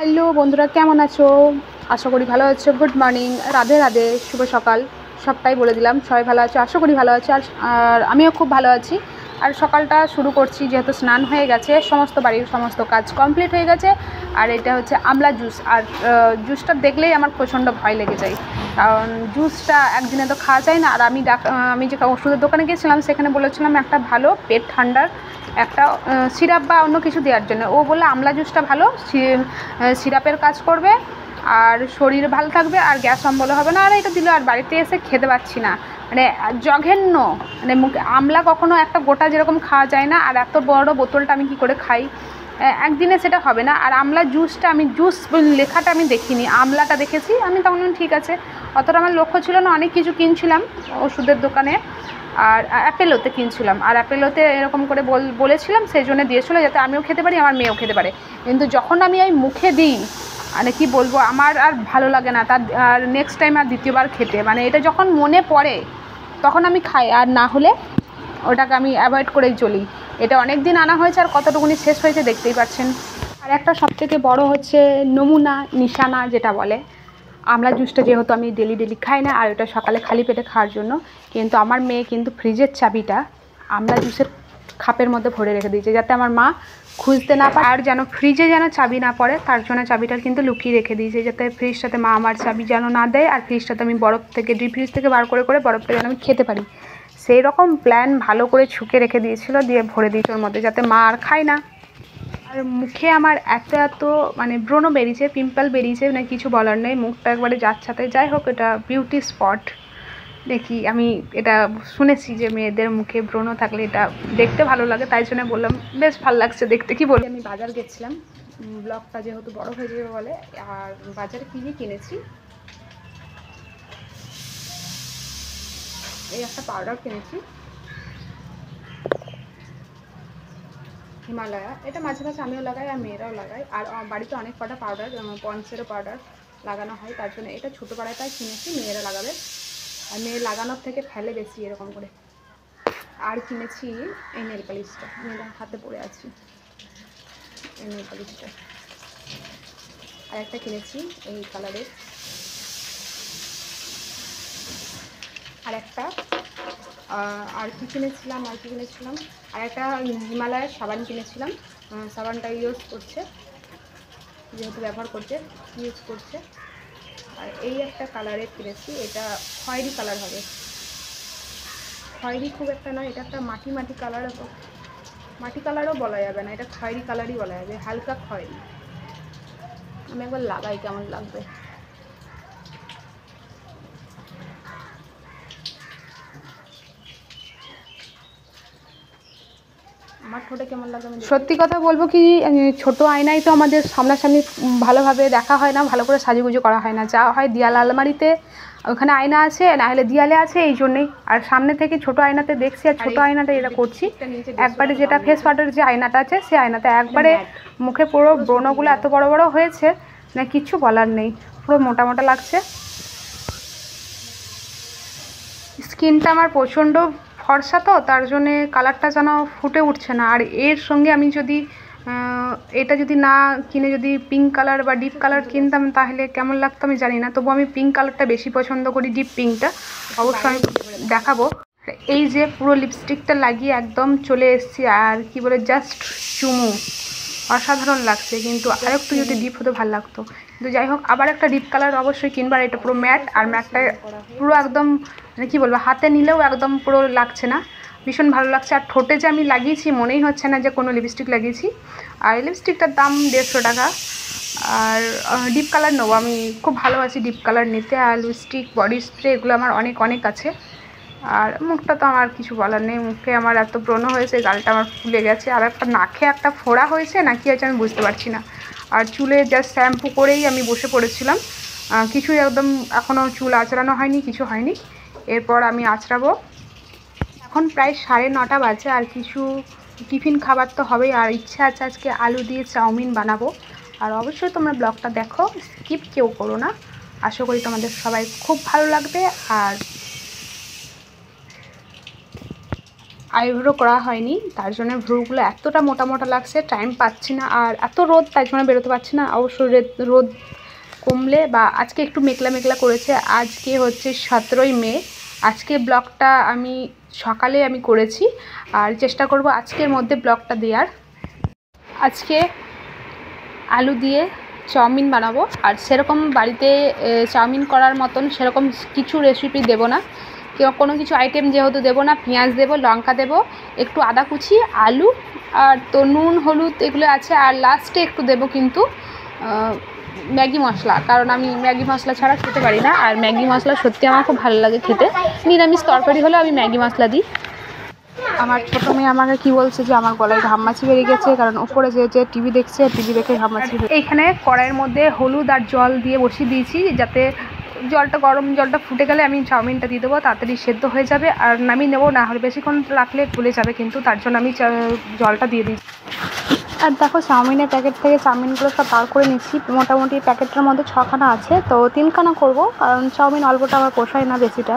Hello বন্ধুরা, কেমন আছো? আশা করি ভালো আছো। গুড মর্নিং, রাধে রাধে, শুভ সকাল। সবটাই বলে দিলাম। সবাই ভালো আছো, আশা করি ভালো আছো। আর আমিও খুব ভালো আছি। আর সকালটা শুরু করছি, যেহেতু স্নান হয়ে গেছে, সমস্ত বাড়ির সমস্ত কাজ কমপ্লিট হয়ে গেছে। আর এটা হচ্ছে আমলা জুস। আর জুসটা দেখলেই আমার প্রচণ্ড ভয় লেগে যায়, কারণ জুসটা একদিনে তো খাওয়া যায় না। আর আমি যে ওষুধের দোকানে গিয়েছিলাম, সেখানে বলেছিলাম একটা ভালো পেট ঠান্ডার একটা সিরাপ বা অন্য কিছু দেওয়ার জন্য। ও বললো আমলা জুসটা ভালো, সিরাপের কাজ করবে, আর শরীর ভালো থাকবে, আর গ্যাস অম্বল হবে না। আর এটা দিল, আর বাড়িতে এসে খেতে পাচ্ছি না, মানে জঘন্য। মানে মুখে আমলা কখনো একটা গোটা যেরকম খাওয়া যায় না, আর এত বড় বোতলটা আমি কী করে খাই? একদিনে সেটা হবে না। আর আমলা জুসটা, আমি জুস লেখাটা আমি দেখিনি, আমলাটা দেখেছি। আমি তখন ঠিক আছে, অতটা আমার লক্ষ্য ছিল না। অনেক কিছু কিনছিলাম ওষুধের দোকানে, আর অ্যাপেলোতে কিনছিলাম। আর অ্যাপেলোতে এরকম করে বলেছিলাম, সেই জন্য দিয়েছিলো যাতে আমিও খেতে পারি, আমার মেয়েও খেতে পারে। কিন্তু যখন আমি এই মুখে দিই, মানে কি বলবো, আমার আর ভালো লাগে না। আর নেক্সট টাইম আর দ্বিতীয়বার খেতে, মানে এটা যখন মনে পড়ে তখন আমি খাই, আর না হলে ওটাকে আমি অ্যাভয়েড করেই চলি। এটা অনেক দিন আনা হয়েছে, আর কতটুকুনি শেষ হয়েছে দেখতেই পাচ্ছেন। আর একটা সবথেকে বড় হচ্ছে নমুনা, নিশানা যেটা বলে, আমলা জুসটা যেহেতু আমি ডেলি খাই না, আর ওটা সকালে খালি পেটে খাওয়ার জন্য। কিন্তু আমার মেয়ে কিন্তু ফ্রিজের চাবিটা আমলা জুসের খাপের মধ্যে ভরে রেখে দিয়েছে, যাতে আমার মা খুঁজতে না পারে। আর যেন ফ্রিজে যেন চাবি না পড়ে, তার জন্য চাবিটা কিন্তু লুকিয়ে রেখে দিয়েছে, যাতে ফ্রিজটাতে মা আমার চাবি যেন না দেয়। আর ফ্রিজটাতে আমি বরফ থেকে, ডিপ ফ্রিজ থেকে বার করে বরফটা যেন আমি খেতে পারি, সেই রকম প্ল্যান ভালো করে ছুঁকে রেখে দিয়েছিল, দিয়ে ভরে দিয়েছে ওর মধ্যে, যাতে মা আর খায় না। আর মুখে আমার এত মানে ব্রণ বেরিয়েছে, পিম্পল বেরিয়েছে, মানে কিছু বলার নেই। মুখটা একবারে যাচ্ছাতে। যাই হোক, এটা বিউটি স্পট দেখি আমি। এটা শুনেছি যে মেয়েদের মুখে ব্রণ থাকলে এটা দেখতে ভালো লাগে, তাই জন্য বললাম বেশ ভালো লাগছে দেখতে। কি বলি, আমি বাজার গেছিলাম, ব্লগটা যেহেতু বড় হয়ে যাবে বলে। আর বাজারে কী কিনেছি, এই একটা পাউডার কিনেছি, হিমালয়া। এটা মাঝে মাঝে আমিও লাগাই, আর মেয়েরাও লাগাই। আর বাড়িতে অনেক কটা পাউডার, পন্সেরও পাউডার লাগানো হয়, তার জন্য এটা ছোটো পাড়াটাই কিনেছি, মেয়েরা লাগাবে। আর মেয়ে লাগানোর থেকে ফেলে বেশি এরকম করে। আর কিনেছি এই নেল পালিশটা, আমি হাতে পরে আছি, এই নেল পালিশটা। আর একটা কিনেছি এই কালারের, আর একটা আর কি কিনেছিলাম, আর একটা হিমালয়ের সাবান কিনেছিলাম। সাবানটা ইউজ করছে, যেহেতু ব্যবহার করছে, ইউজ করছে। আর এই একটা কালারের কিনেছি, এটা খয়েরি কালার হবে। খয়েরি খুব একটা নয়, এটা একটা মাটি কালার, মাটি কালারও বলা যাবে না, এটা খয়েরি কালারই বলা যাবে, হালকা খয়েরি। আমি একবার লাগাই কেমন লাগবে। আমার ঠোঁটে কেমন লাগে, সত্যি কথা বলবো কি, ছোট আয়নায় তো আমাদের সামনাসামনি ভালোভাবে দেখা হয় না, ভালো করে সাজুগুজু করা হয় না। যা হয় দেয়াল আলমারিতে, ওখানে আয়না আছে, না হলে দেয়ালে আছে, এই জন্যেই। আর সামনে থেকে ছোট আয়নাতে দেখছি, আর ছোট আয়নাটা এটা করছি একবারে, যেটা ফেস ওয়াটার যে আয়নাটা আছে, সেই আয়নাতে একবারে মুখে পুরো ব্রণগুলো এত বড় বড় হয়েছে, না কিচ্ছু বলার নেই, পুরো মোটা মোটা লাগছে। স্কিনটা আমার প্রচণ্ড ফর্সা, তো তার জন্যে কালারটা যেন ফুটে উঠছে না। আর এর সঙ্গে আমি যদি এটা যদি না কিনে যদি পিঙ্ক কালার বা ডিপ কালার কিনতাম, তাহলে কেমন লাগতো আমি জানি না। তবু আমি পিঙ্ক কালারটা বেশি পছন্দ করি, ডিপ পিঙ্কটা। অবশ্যই আমি দেখাবো। এই যে পুরো লিপস্টিকটা লাগিয়ে একদম চলে এসেছি, আর কি বলে, জাস্ট চুমু, অসাধারণ লাগছে। কিন্তু আরেকটু যদি ডিপ হতো ভালো লাগতো। কিন্তু যাই হোক, আবার একটা ডিপ কালার অবশ্যই কিনবার। এটা পুরো ম্যাট, আর ম্যাটটা পুরো একদম, মানে কী বলবো, হাতে নিলেও একদম পুরো লাগছে না, ভীষণ ভালো লাগছে। আর ঠোঁটে যে আমি লাগিয়েছি, মনেই হচ্ছে না যে কোনো লিপস্টিক লাগিয়েছি। আর এই লিপস্টিকটার দাম 150 টাকা। আর ডিপ কালার নেবো, আমি খুব ভালোবাসি ডিপ কালার নিতে। আর লিপস্টিক, বডি স্প্রে, এগুলো আমার অনেক আছে। আর মুখটা তো আমার কিছু বলার নেই, মুখে আমার এত ব্রণ হয়েছে, গালটা আমার ফুলে গেছে, আর একটা নাকে একটা ফোড়া হয়েছে, না কি হয়েছে আমি বুঝতে পারছি না। আর চুলে জাস্ট শ্যাম্পু করেই আমি বসে পড়েছিলাম, কিছুই একদম এখনও চুল আঁচড়ানো হয়নি, কিছু হয়নি। এরপর আমি আঁচড়াবো। এখন প্রায় 9:30 বাজে, আর কিছু টিফিন খাবার তো হবেই। আর ইচ্ছা আছে আজকে আলু দিয়ে চাউমিন বানাবো। আর অবশ্যই তোমরা ব্লগটা দেখো, স্কিপ কেউ করো না। আশা করি তোমাদের সবাই খুব ভালো লাগবে। আইব্রো করা হয়নি, তার জন্য ভ্রুগুলো এতটা মোটা মোটা লাগছে, টাইম পাচ্ছি না। আর এত রোদ, তাই জন্য বেরোতে পারছি না। অবশ্যই রোদ কমলে বা আজকে একটু মেঘলা মেঘলা করেছে। আজকে হচ্ছে 17ই মে। আজকে ব্লগটা আমি সকালে করেছি, আর চেষ্টা করব আজকের মধ্যে ব্লগটা দেওয়ার। আজকে আলু দিয়ে চাউমিন বানাবো, আর সেরকম বাড়িতে চাউমিন করার মতন সেরকম কিছু রেসিপি দেবো না, কোনো কিছু আইটেম যেহেতু দেবো না। পেঁয়াজ দেবো, লঙ্কা দেবো, একটু আদা কুচি, আলু, আর তো নুন হলুদ এগুলো আছে। আর লাস্টে একটু দেবো কিন্তু ম্যাগি মশলা, কারণ আমি ম্যাগি মশলা ছাড়া খেতে পারি না। আর ম্যাগি মশলা সত্যি আমার খুব ভালো লাগে খেতে। নিরামিষ তরকারি হলে আমি ম্যাগি মশলা দিই। আমার ছোটো মেয়ে আমাকে কি বলছে যে আমার গলায় ঘামমাছি বেরিয়ে গেছে, কারণ উপরে যে টিভি দেখছে, টিভি দেখে ঘামমাছি। এইখানে কড়াইয়ের মধ্যে হলুদ আর জল দিয়ে বসিয়ে দিয়েছি, যাতে গরম জলটা ফুটে গেলে আমি চাউমিনটা দিয়ে দেবো, তাড়াতাড়ি সেদ্ধ হয়ে যাবে। আর নামিয়ে নেবো, না হলে বেশিক্ষণ রাখলে গলে যাবে, কিন্তু তার জন্য আমি জলটা দিয়ে দিই। আর দেখো চাউমিনের প্যাকেট থেকে চাউমিনগুলো সব বার করে নিচ্ছি। মোটামুটি প্যাকেটটার মধ্যে 6খানা আছে, তো 3খানা করব, কারণ চাউমিন অল্পটা আমার পোষায় না বেশিটা।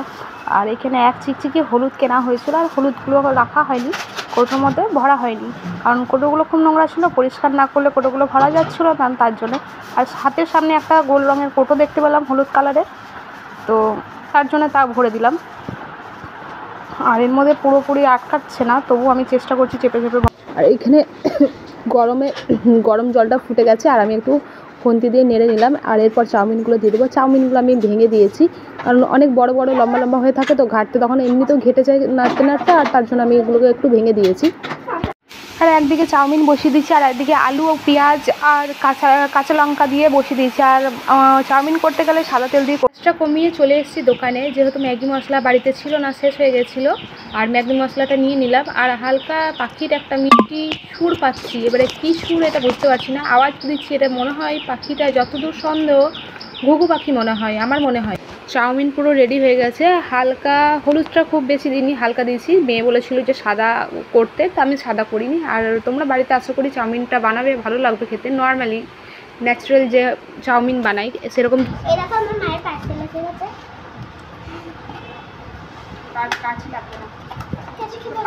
আর এখানে এক চিকচিকি হলুদ কেনা হয়েছিল, আর হলুদগুলো রাখা হয়নি, কোটোর মধ্যে ভরা হয়নি, কারণ কোটোগুলো খুব নোংরা ছিল, পরিষ্কার না করলে কোটোগুলো ভরা যাচ্ছিলো না, তার জন্য। আর হাতের সামনে একটা গোল রঙের কোটো দেখতে পেলাম হলুদ কালারের, তো তার জন্য তা ভরে দিলাম। আর এর মধ্যে পুরোপুরি আটকাচ্ছে না, তবু আমি চেষ্টা করছি চেপে চেপে। আর এখানে গরম জলটা ফুটে গেছে, আর আমি একটু খুন্তি দিয়ে নেড়ে নিলাম। আর এরপর চাউমিনগুলো দিয়ে দেবো। চাউমিনগুলো আমি ভেঙে দিয়েছি, কারণ অনেক বড় বড় লম্বা লম্বা হয়ে থাকে, তো ঘাটতে তখন এমনিতেও ঘেটে যায় নাড়তে নাড়তে, আর তার জন্য আমি এগুলোকে একটু ভেঙে দিয়েছি। আর একদিকে চাউমিন বসিয়ে দিচ্ছি, আর একদিকে আলু ও পেঁয়াজ আর কাঁচা লঙ্কা দিয়ে বসিয়ে দিয়েছি। আর চাউমিন করতে গেলে সাদা তেল দিয়ে কষ্টটা কমিয়ে চলে এসেছি দোকানে, যেহেতু ম্যাগি মশলা বাড়িতে ছিল না, শেষ হয়ে গেছিলো। আর ম্যাগি মশলাটা নিয়ে নিলাম। আর হালকা পাখির একটা মিষ্টি সুর পাচ্ছি, এবারে কী সুর এটা বুঝতে পারছি না, আওয়াজ দিচ্ছি। এটা মনে হয় পাখিটা, যতদূর সন্দেহ ঘুঘু পাখি মনে হয়, আমার মনে হয়। চাউমিন পুরো রেডি হয়ে গেছে। হালকা হলুদটা খুব বেশি দিইনি, হালকা দিয়েছি। মেয়ে বলেছিল যে সাদা করতে, তো আমি সাদা করিনি। আর তোমরা বাড়িতে আশা করি চাউমিনটা বানাবে, ভালো লাগবে খেতে। নর্মালি ন্যাচারাল যে চাউমিন বানাই সেরকম।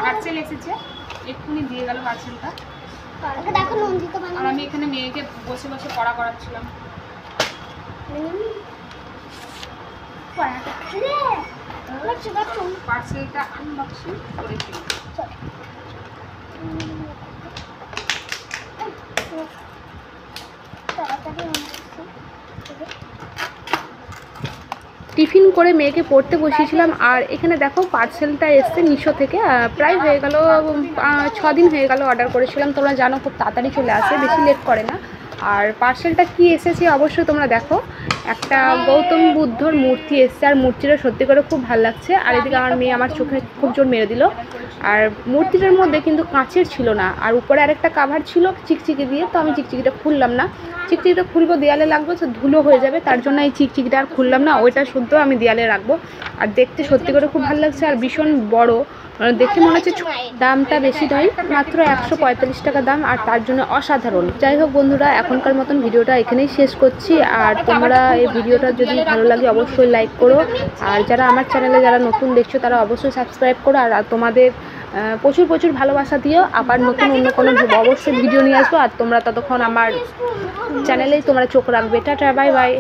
পার্সেল এসেছে, এক্ষুনি দিয়ে গেল পার্সেলটা। আর আমি এখানে মেয়েকে বসে বসে পড়া করাচ্ছিলাম। পার্সেলটা আনবক্সিং করেছি। টিফিন করে মেয়েকে পড়তে বসিয়েছিলাম। আর এখানে দেখো পার্সেলটা এসছে মিশো থেকে, প্রায় হয়ে গেল 6 দিন হয়ে গেল অর্ডার করেছিলাম। তোমরা জানো খুব তাড়াতাড়ি চলে আসে, বেশি লেট করে না। আর পার্সেলটা কি এসেছে অবশ্যই তোমরা দেখো। একটা গৌতম বুদ্ধর মূর্তি এসছে, আর মূর্তিটা সত্যি করে খুব ভালো লাগছে। আর এদিকে আমার মেয়ে আমার চোখে খুব জোর মেরে দিল। আর মূর্তিটার মধ্যে কিন্তু কাঁচের ছিল না, আর উপরে আরেকটা কাভার ছিল চিকচিকি দিয়ে, তো আমি চিকচিকিটা খুললাম না। চিকচিকিটা খুলবো দেয়ালে লাগবে, তো ধুলো হয়ে যাবে, তার জন্য এই চিকচিকিটা আর খুললাম না। ওইটা শুদ্ধ আমি দেয়ালে রাখবো। আর দেখতে সত্যি করে খুব ভালো লাগছে, আর ভীষণ বড়, দেখে মনে হচ্ছে। দামটা বেশি নয়, মাত্র 145 টাকা দাম, আর তার জন্য অসাধারণ। যাই হোক বন্ধুরা, এখনকার মতন ভিডিওটা এখানেই শেষ করছি। আর তোমরা এই ভিডিওটা যদি ভালো লাগে অবশ্যই লাইক করো, আর যারা আমার চ্যানেলে যারা নতুন দেখছো তারা অবশ্যই সাবস্ক্রাইব করো। আর তোমাদের প্রচুর প্রচুর ভালোবাসা দিও। আবার নতুন অন্য কোনো অবশ্যই ভিডিও নিয়ে আসবো। আর তোমরা ততক্ষণ আমার চ্যানেলেই তোমরা চোখ রাখবে। Tata, bye bye.